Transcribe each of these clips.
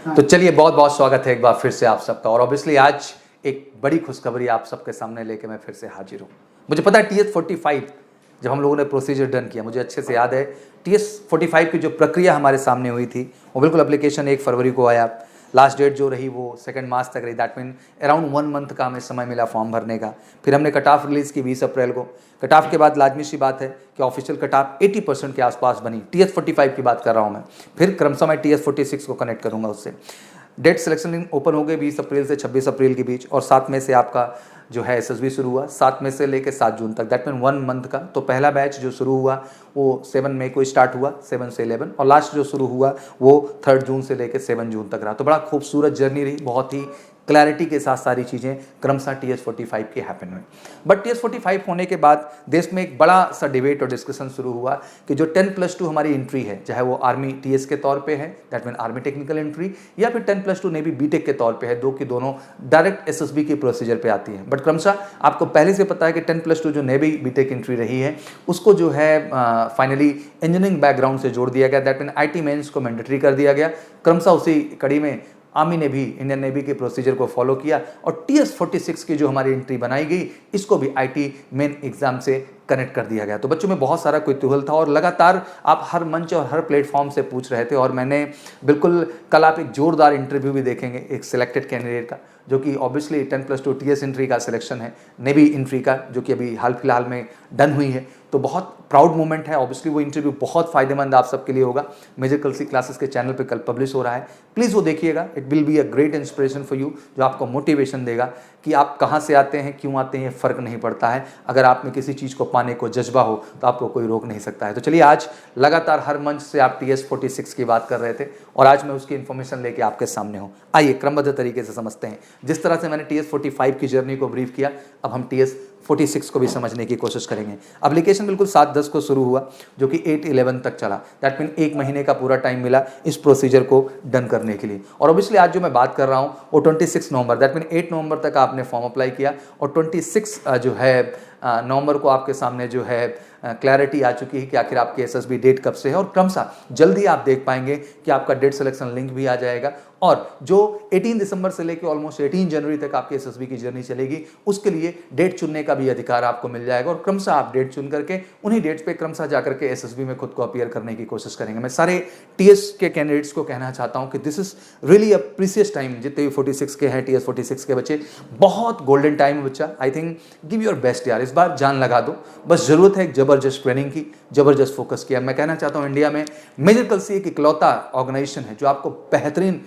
तो चलिए, बहुत बहुत स्वागत है एक बार फिर से आप सबका। और ऑब्वियसली आज एक बड़ी खुशखबरी आप सबके सामने लेके मैं फिर से हाजिर हूँ। मुझे पता है TS45 जब हम लोगों ने प्रोसीजर डन किया, मुझे अच्छे से याद है TS45 की जो प्रक्रिया हमारे सामने हुई थी वो बिल्कुल एप्लीकेशन 1 फरवरी को आया। लास्ट डेट जो रही वो 2 मार्च तक रही। दैट मीन अराउंड 1 मंथ का हमें समय मिला फॉर्म भरने का। फिर हमने कट ऑफ रिलीज़ की 20 अप्रैल को। कट ऑफ के बाद लाजमी सी बात है कि ऑफिशियल कट ऑफ 80% के आसपास बनी। TS45 की बात कर रहा हूँ मैं। फिर क्रमशः मैं TS46 को कनेक्ट करूँगा उससे। डेट सिलेक्शन लिंक ओपन हो गए 20 अप्रैल से 26 अप्रैल के बीच। और 7 मई से आपका जो है SSB शुरू हुआ, 7 मई से लेकर 7 जून तक। दैट मीन 1 मंथ का। तो पहला बैच जो शुरू हुआ वो 7 मई को स्टार्ट हुआ, 7 से 11, और लास्ट जो शुरू हुआ वो 3 जून से लेकर 7 जून तक रहा। तो बड़ा खूबसूरत जर्नी रही, बहुत ही क्लैरिटी के साथ सारी चीज़ें क्रमशः TS45 के हैपन हुई। बट TS45 होने के बाद देश में एक बड़ा सा डिबेट और डिस्कशन शुरू हुआ कि जो 10+2 हमारी एंट्री है, चाहे वो आर्मी TS के तौर पे है, that mean army technical entry, या फिर 10+2 नेवी बीटेक के तौर पे है, दो की दोनों डायरेक्ट SSB के प्रोसीजर पे आती है। बट क्रमशः आपको पहले से पता है कि 10+2 जो नेवी बीटेक एंट्री रही है उसको जो है फाइनली इंजीनियरिंग बैकग्राउंड से जोड़ दिया गया। दैट मीन IT मेंस को मैंडेटरी कर दिया गया। क्रमशः उसी कड़ी में आर्मी ने भी इंडियन नेवी के प्रोसीजर को फॉलो किया और TS46 की जो हमारी एंट्री बनाई गई इसको भी IT मेन एग्जाम से कनेक्ट कर दिया गया। तो बच्चों में बहुत सारा कुतूहल था और लगातार आप हर मंच और हर प्लेटफॉर्म से पूछ रहे थे। और मैंने बिल्कुल कल आप एक जोरदार इंटरव्यू भी देखेंगे एक सिलेक्टेड कैंडिडेट का, जो कि ऑब्वियसली 10+2 TS एंट्री का सिलेक्शन है, नेवी एंट्री का, जो कि अभी हाल फिलहाल में डन हुई है। तो बहुत प्राउड मोमेंट है। ऑब्वियसली वो इंटरव्यू बहुत फायदेमंद आप सबके लिए होगा। मेजर कलसी क्लासेस के चैनल पे कल पब्लिश हो रहा है, प्लीज़ वो देखिएगा। It will be a great inspiration for you, जो आपको मोटिवेशन देगा कि आप कहाँ से आते हैं, क्यों आते हैं, ये फ़र्क नहीं पड़ता है। अगर आप में किसी चीज़ को पाने को जज्बा हो तो आपको कोई रोक नहीं सकता है। तो चलिए, आज लगातार हर मंच से आप TS46 की बात कर रहे थे और आज मैं उसकी इन्फॉर्मेशन लेके आपके सामने हूँ। आइए क्रमबद्ध तरीके से समझते हैं। जिस तरह से मैंने TS45 की जर्नी को ब्रीफ किया, अब हम TS46 को भी समझने की कोशिश करेंगे। एप्लीकेशन बिल्कुल 7/10 को शुरू हुआ, जो कि 8/11 तक चला। दैट मीन 1 महीने का पूरा टाइम मिला इस प्रोसीजर को डन करने के लिए। और ऑब्वियसली आज जो मैं बात कर रहा हूँ वो 26 नवंबर, दैट मीन 8 नवंबर तक आपने फॉर्म अप्लाई किया और 26 जो है नवंबर को आपके सामने जो है क्लैरिटी आ चुकी है कि आखिर आपकी SSB डेट कब से है। और क्रमशः जल्दी आप देख पाएंगे कि आपका डेट सिलेक्शन लिंक भी आ जाएगा। और जो 18 दिसंबर से लेकर ऑलमोस्ट 18 जनवरी तक आपकी SSB की जर्नी चलेगी, उसके लिए डेट चुनने का भी अधिकार आपको मिल जाएगा। और क्रमशः आप डेट चुन करके उन्हीं डेट्स पे क्रमशः जाकर के SSB में खुद को अपीयर करने की कोशिश करेंगे। मैं सारे TS के कैंडिडेट्स को कहना चाहता हूँ कि this is really a precious time. जितने भी 46 के हैं TS46 के बच्चे, बहुत गोल्डन टाइम है बच्चा। I think give your best यार, इस बार जान लगा दो। बस जरूरत है एक जबरदस्त ट्रेनिंग की, जबरदस्त फोकस किया। मैं कहना चाहता हूँ इंडिया में मेजर कलसी एक इकलौता ऑर्गेनाइजेशन है जो आपको बेहतरीन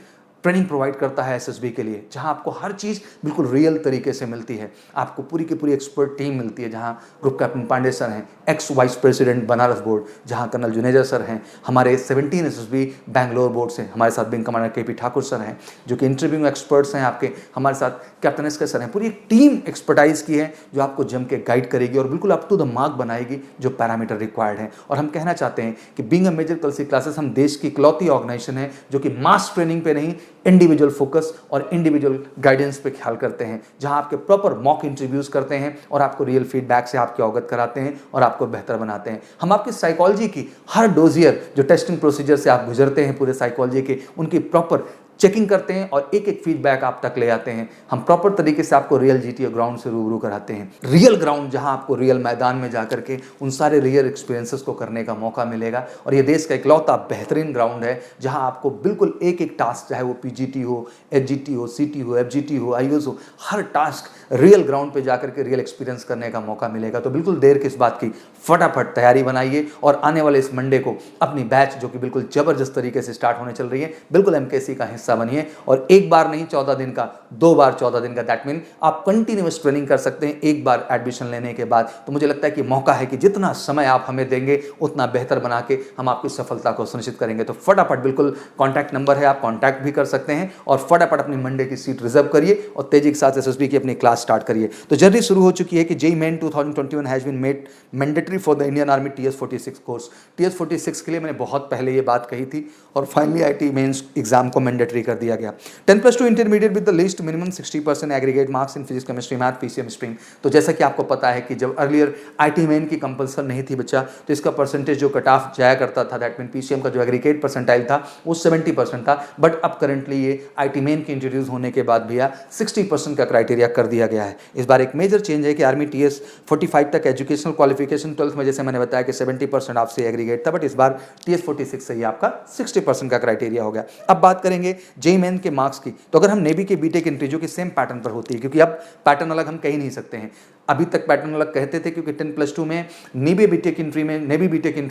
ट्रेनिंग प्रोवाइड करता है SSB के लिए, जहां आपको हर चीज़ बिल्कुल रियल तरीके से मिलती है। आपको पूरी की पूरी एक्सपर्ट टीम मिलती है, जहां ग्रुप कैप्टन पांडे सर हैं, x vice president Banaras board, जहां कर्नल जुनेजा सर हैं, हमारे 17 SSB बैंगलोर बोर्ड से हमारे साथ wing commander KP Thakur sir हैं, जो कि इंटरव्यू एक्सपर्ट्स हैं आपके, हमारे साथ कैप्टन एस के सर हैं। पूरी एक टीम एक्सपर्टाइज की है जो आपको जम के गाइड करेगी और बिल्कुल अप टू द मार्क बनाएगी जो पैरामीटर रिक्वायर्ड है। और हम कहना चाहते हैं कि being a major Kalsi classes, हम देश की इकलौती ऑर्गेनाइजेशन है जो कि मास ट्रेनिंग पे नहीं, इंडिविजुअल फोकस और इंडिविजुअल गाइडेंस पे ख्याल करते हैं, जहां आपके प्रॉपर मॉक इंटरव्यूज करते हैं और आपको रियल फीडबैक से आपके अवगत कराते हैं और आपको बेहतर बनाते हैं। हम आपकी साइकोलॉजी की हर डोजियर जो टेस्टिंग प्रोसीजर से आप गुजरते हैं पूरे साइकोलॉजी के, उनकी प्रॉपर चेकिंग करते हैं और एक एक फीडबैक आप तक ले आते हैं। हम प्रॉपर तरीके से आपको रियल GTO ग्राउंड से रूबरू कराते हैं, रियल ग्राउंड, जहां आपको रियल मैदान में जाकर के उन सारे रियल एक्सपीरियंसेस को करने का मौका मिलेगा। और ये देश का इकलौता बेहतरीन ग्राउंड है जहां आपको बिल्कुल एक एक टास्क, चाहे वो PGT हो, HGT हो, CT हो, FGT हो, IOS हो, हर टास्क रियल ग्राउंड पे जाकर के रियल एक्सपीरियंस करने का मौका मिलेगा। तो बिल्कुल देर किस बात की, फटाफट तैयारी बनाइए और आने वाले इस मंडे को अपनी बैच, जो कि बिल्कुल जबरदस्त तरीके से स्टार्ट होने चल रही है, बिल्कुल MKC का हिस्सा बनिए। और एक बार नहीं 14 दिन का, 2 बार 14 दिन का, दैट मीन आप कंटिन्यूअस ट्रेनिंग कर सकते हैं एक बार एडमिशन लेने के बाद। तो मुझे लगता है कि मौका है कि जितना समय आप हमें देंगे उतना बेहतर बना के हम आपकी सफलता को सुनिश्चित करेंगे। तो फटाफट बिल्कुल कॉन्टैक्ट नंबर है, आप कॉन्टैक्ट भी कर सकते हैं और फटाफट अपनी मंडे की सीट रिजर्व करिए और तेजी के साथ SSB की अपनी क्लास स्टार्ट करिए। तो जर्नी शुरू हो चुकी है कि JEE Main 2021 has been made mandatory for the Indian army TS46 course. TS46 के लिए मैंने बहुत पहले ये बात कही थी और फाइनली IT मेंस एग्जाम को मैंडेटरी मैंडेटरी कर दिया गया। 10+2 intermediate with the list minimum 60% aggregate marks in physics chemistry math PCM stream. तो जैसा कि आपको पता है कि जब अर्लियर आईटी मेन की कंपल्सन नहीं थी बच्चा, तो इसका परसेंटेज जो कट ऑफ जाया करता था, दैट मीन पीसीएम का जो एग्रीगेट परसेंटाइल था वो 70% था, बट अब करंटली ये आईटी मेन के इंट्रोड्यूस होने के बाद भैया 60% का क्राइटेरिया कर दिया गया है। इस बार एक मेजर चेंज है कि आर्मी टीएस 45 तक एजुकेशनल क्वालिफिकेशन 12th में जैसे मैंने बताया कि 70% आपसे एग्रीगेट था, बट इस बार टीएस 46 से ही आपका 60% का क्राइटेरिया हो गया। अब बात करेंगे जेईई मेन के मार्क्स की, तो अगर हम नेवी के बीटेक एंट्री जो कि सेम पैटर्न पर होती है, क्योंकि अब पैटर्न अलग हम कह ही नहीं सकते हैं, अभी तक पैटर्न अलग कहते थे क्योंकि 10+2 में नेवी बीटेक एंट्री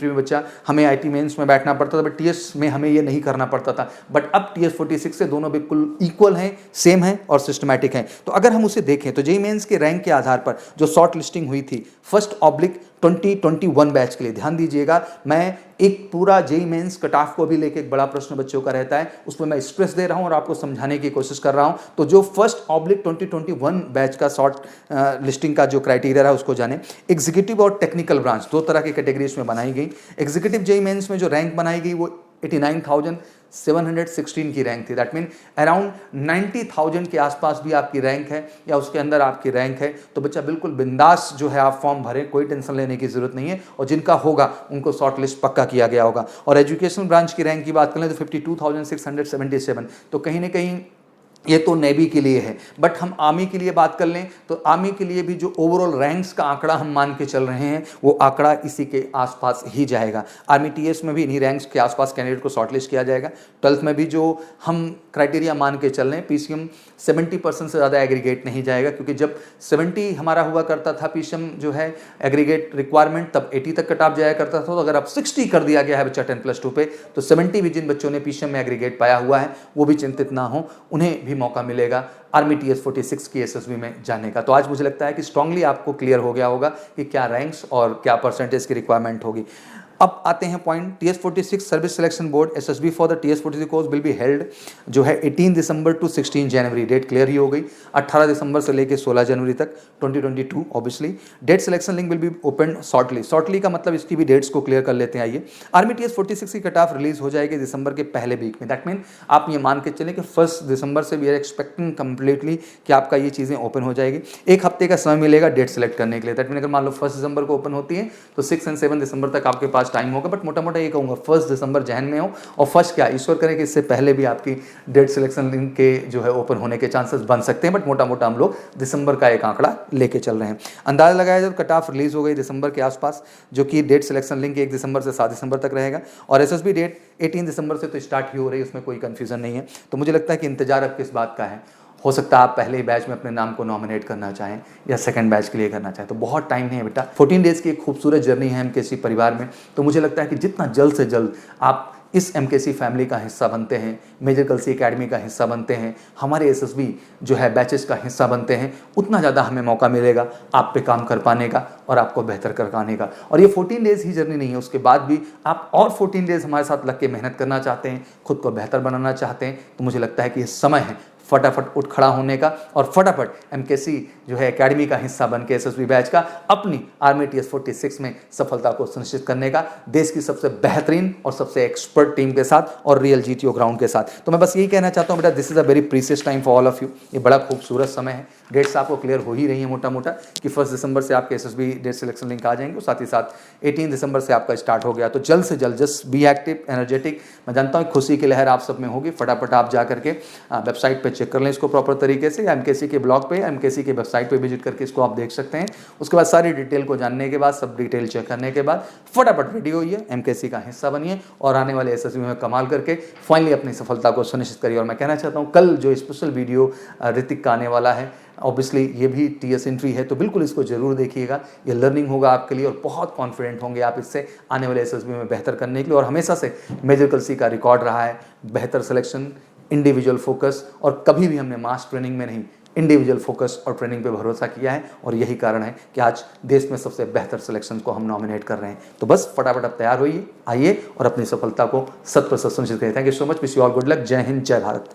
में बच्चा हमें आईटी मेंस में बैठना पड़ता था, बट टीएस में हमें ये नहीं करना पड़ता था। बट अब टीएस 46 से दोनों बिल्कुल इक्वल हैं, सेम हैं और सिस्टमैटिक हैं। तो अगर हम उसे देखें तो जेईई मेंस के रैंक के आधार पर जो शॉर्ट लिस्टिंग हुई थी 1/2021 बैच के लिए, ध्यान दीजिएगा, मैं एक पूरा जेईई मेंस कट ऑफ को भी लेके एक बड़ा प्रश्न बच्चों का रहता है, उसमें मैं स्ट्रेस दे रहा हूं और आपको समझाने की कोशिश कर रहा हूं। तो जो 1/2021 बैच का शॉर्ट लिस्टिंग का जो क्राइटेरिया है उसको जाने। एग्जीक्यूटिव और टेक्निकल ब्रांच दो तरह के कैटेगरीज में बनाई गई। एग्जीक्यूटिव जेईई मेंस में जो रैंक बनाई गई वो 89,716 की रैंक थी, दैट मीन अराउंड 90,000 के आसपास भी आपकी रैंक है या उसके अंदर आपकी रैंक है, तो बच्चा बिल्कुल बिंदास जो है आप फॉर्म भरें, कोई टेंशन लेने की जरूरत नहीं है, और जिनका होगा उनको शॉर्ट लिस्ट पक्का किया गया होगा। और एजुकेशनल ब्रांच की रैंक की बात करें तो 52,677, तो कहीं ना कहीं ये तो नेवी के लिए है, बट हम आर्मी के लिए बात कर लें तो आर्मी के लिए भी जो ओवरऑल रैंक्स का आंकड़ा हम मान के चल रहे हैं वो आंकड़ा इसी के आसपास ही जाएगा। आर्मी टीएस में भी इन्हीं रैंक्स के आसपास कैंडिडेट को शॉर्टलिस्ट किया जाएगा। 12th में भी जो हम क्राइटेरिया मान के चल रहे हैं, पीसीएम 70% से ज़्यादा एग्रीगेट नहीं जाएगा, क्योंकि जब 70 हमारा हुआ करता था पीसीएम जो है एग्रीगेट रिक्वायरमेंट, तब 80 तक कट ऑफ जाया करता था। तो अगर अब 60 कर दिया गया है बच्चा 10+2 पे, तो 70 भी जिन बच्चों ने पीसीएम में एग्रीगेट पाया हुआ है वो भी चिंतित ना हो, उन्हें भी मौका मिलेगा आर्मी टीएस 46 की एसएसबी में जाने का। तो आज मुझे लगता है कि स्ट्रांगली आपको क्लियर हो गया होगा कि क्या रैंक्स और क्या परसेंटेज की रिक्वायरमेंट होगी। अब आते हैं point, TS 46 service selection board SSB for the TS 46 course will be held जो है 18 दिसंबर टू 16 जनवरी, डेट क्लियर ही हो गई। 18 दिसंबर से लेकर 16 जनवरी तक 2022 obviously. Date selection link will be open shortly का मतलब इसकी भी डेट्स को क्लियर कर लेते हैं। आइए, आर्मी टीएस 46 की कट ऑफ रिलीज हो जाएगी दिसंबर के पहले वीक में, दैट मीन आप ये मान के चलें कि 1 दिसंबर से वी आर एक्सपेक्टिंग कंप्लीटली कि आपका ये चीज़ें ओपन हो जाएगी। एक हफ्ते का समय मिलेगा डेट सेलेक्ट करने के लिए, दैट मीन अगर मान लो 1 दिसंबर को ओपन होती है तो 6 और 7 दिसंबर तक आपके पास टाइम होगा, बट मोटा मोटा ये कहूँगा 1 दिसंबर जहन में हो, और फर्स्ट क्या ईश्वर करे कि इससे पहले भी आपकी डेट सिलेक्शन लिंक के जो है ओपन होने के चांसेस बन सकते हैं, बट मोटा मोटा हम लोग दिसंबर का एक आंकड़ा लेके चल रहे हैं। अंदाजा लगाया जाए तो कट ऑफ रिलीज हो गई दिसंबर के आसपास, जो कि डेट सिलेक्शन लिंक 1 दिसंबर से 7 दिसंबर तक रहेगा, और एसएसबी डेट 18 दिसंबर से तो स्टार्ट ही हो रही है, उसमें कोई कंफ्यूजन नहीं है। तो मुझे लगता है कि इंतजार अब किस बात का है, हो सकता है आप पहले ही बैच में अपने नाम को नॉमिनेट करना चाहें या सेकंड बैच के लिए करना चाहें, तो बहुत टाइम नहीं है बेटा। 14 डेज़ की एक खूबसूरत जर्नी है एमकेसी परिवार में, तो मुझे लगता है कि जितना जल्द से जल्द आप इस एमकेसी फैमिली का हिस्सा बनते हैं, मेजर कलसी एकेडमी का हिस्सा बनते हैं, हमारे एसएसबी जो है बैचेस का हिस्सा बनते हैं, उतना ज़्यादा हमें मौका मिलेगा आप पे काम कर पाने का और आपको बेहतर कर पाने का। और ये 14 डेज़ ही जर्नी नहीं है, उसके बाद भी आप और 14 डेज़ हमारे साथ लग के मेहनत करना चाहते हैं, खुद को बेहतर बनाना चाहते हैं, तो मुझे लगता है कि ये समय है फटाफट उठ खड़ा होने का और फटाफट एमकेसी जो है एकेडमी का हिस्सा बन के एसएसबी बैच का अपनी आर्मी टीएस 46 में सफलता को सुनिश्चित करने का, देश की सबसे बेहतरीन और सबसे एक्सपर्ट टीम के साथ और रियल जीटीओ ग्राउंड के साथ। तो मैं बस यही कहना चाहता हूँ बेटा, this is a very precious time for all of you. ये बड़ा खूबसूरत समय है, डेट्स आपको क्लियर हो ही रही है मोटा मोटा कि 1 दिसंबर से आपके एसएसबी डेट सिलेक्शन लिंक आ जाएंगे, साथ ही साथ 18 दिसंबर से आपका स्टार्ट हो गया। तो जल्द से जल्द जस्ट बी एक्टिव, एनर्जेटिक। मैं जानता हूँ खुशी की लहर आप सब में होगी, फटाफट आप जा करके वेबसाइट पर चेक कर लें इसको प्रॉपर तरीके से, या एमकेसी के ब्लॉग पे, एमकेसी के वेबसाइट पे विजिट करके इसको आप देख सकते हैं। उसके बाद सारी डिटेल को जानने के बाद, सब डिटेल चेक करने के बाद फटाफट रेडी होइए, एमकेसी का हिस्सा बनिए और आने वाले एसएसबी में कमाल करके फाइनली अपनी सफलता को सुनिश्चित करिए। और मैं कहना चाहता हूँ कल जो स्पेशल वीडियो ऋतिक का आने वाला है, ऑब्वियसली ये भी टीएस एंट्री है, तो बिल्कुल इसको जरूर देखिएगा। ये लर्निंग होगा आपके लिए और बहुत कॉन्फिडेंट होंगे आप इससे आने वाले एसएसबी में बेहतर करने के लिए। और हमेशा से मेजर कलसी का रिकॉर्ड रहा है बेहतर सिलेक्शन, इंडिविजुअल फोकस, और कभी भी हमने मास ट्रेनिंग में नहीं, इंडिविजुअल फोकस और ट्रेनिंग पे भरोसा किया है, और यही कारण है कि आज देश में सबसे बेहतर सिलेक्शन को हम नॉमिनेट कर रहे हैं। तो बस फटाफट अब तैयार होइए, आइए और अपनी सफलता को 100% सुनिश्चित करें। Thank you so much, wish you all good luck. जय हिंद, जय भारत।